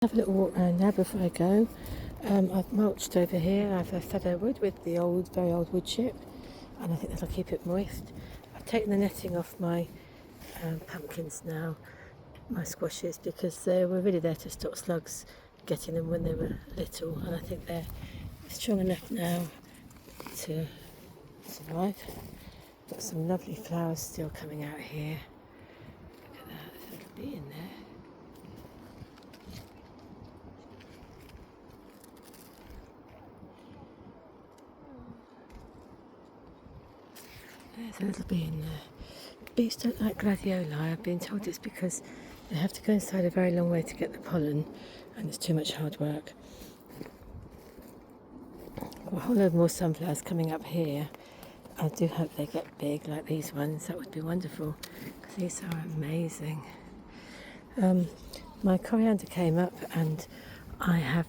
Have a little walk around now before I go. I've mulched over here. I've feather wood with the very old wood chip, and I think that'll keep it moist. I've taken the netting off my pumpkins now, my squashes, because they were really there to stop slugs getting them when they were little, and I think they're strong enough now to survive. Got some lovely flowers still coming out here. Look at that, there's a little bee in there. There's a little bee in there. Bees don't like gladioli. I've been told it's because they have to go inside a very long way to get the pollen, and it's too much hard work. Got a whole load more sunflowers coming up here. I do hope they get big like these ones. That would be wonderful, because these are amazing. My coriander came up, and I have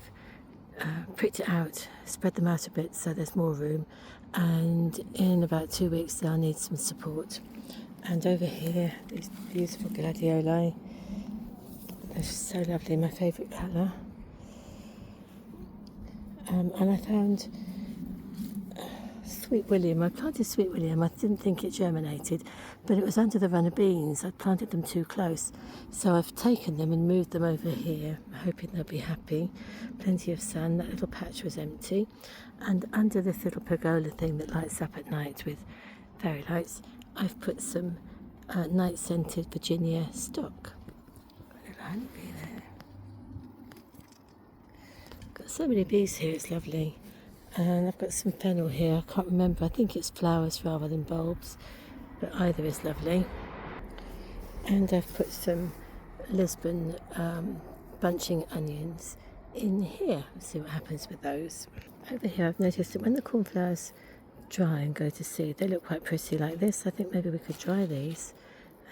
pricked it out, spread them out a bit so there's more room, and in about 2 weeks they'll need some support. And over here, these beautiful gladioli, they're just so lovely, my favourite colour. And I found Sweet William. I planted Sweet William. I didn't think it germinated, but it was under the run of beans. I'd planted them too close, so I've taken them and moved them over here, hoping they'll be happy. Plenty of sun. That little patch was empty, and under this little pergola thing that lights up at night with fairy lights, I've put some night-scented Virginia stock. Got a little honeybee there. Got so many bees here, it's lovely. And I've got some fennel here. I can't remember. I think it's flowers rather than bulbs, but either is lovely. And I've put some Lisbon bunching onions in here. Let's see what happens with those. Over here I've noticed that when the cornflowers dry and go to seed, they look quite pretty like this. I think maybe we could dry these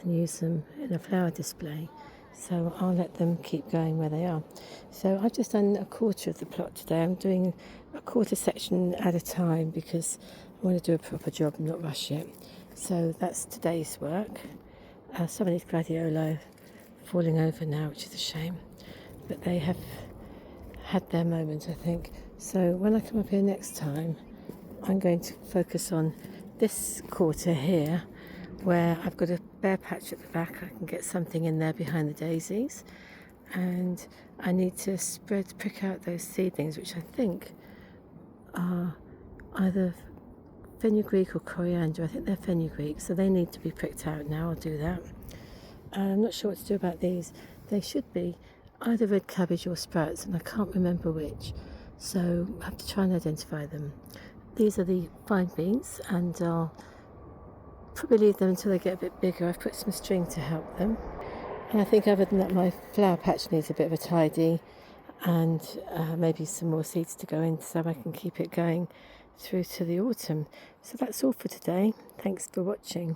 and use them in a flower display. So I'll let them keep going where they are. So I've just done a quarter of the plot today. I'm doing a quarter section at a time because I want to do a proper job and not rush it. So that's today's work. Some of these gladioli falling over now, which is a shame, but they have had their moment, I think. So when I come up here next time, I'm going to focus on this quarter here, where I've got a bare patch at the back. I can get something in there behind the daisies, and I need to prick out those seedlings, which I think are either fenugreek or coriander. I think they're fenugreek, so they need to be pricked out now. I'll do that. And I'm not sure what to do about these. They should be either red cabbage or sprouts, and I can't remember which, so I have to try and identify them. These are the fine beans, and I'll probably leave them until they get a bit bigger. I've put some string to help them. And I think other than that, my flower patch needs a bit of a tidy, and maybe some more seeds to go in so I can keep it going through to the autumn. So that's all for today. Thanks for watching.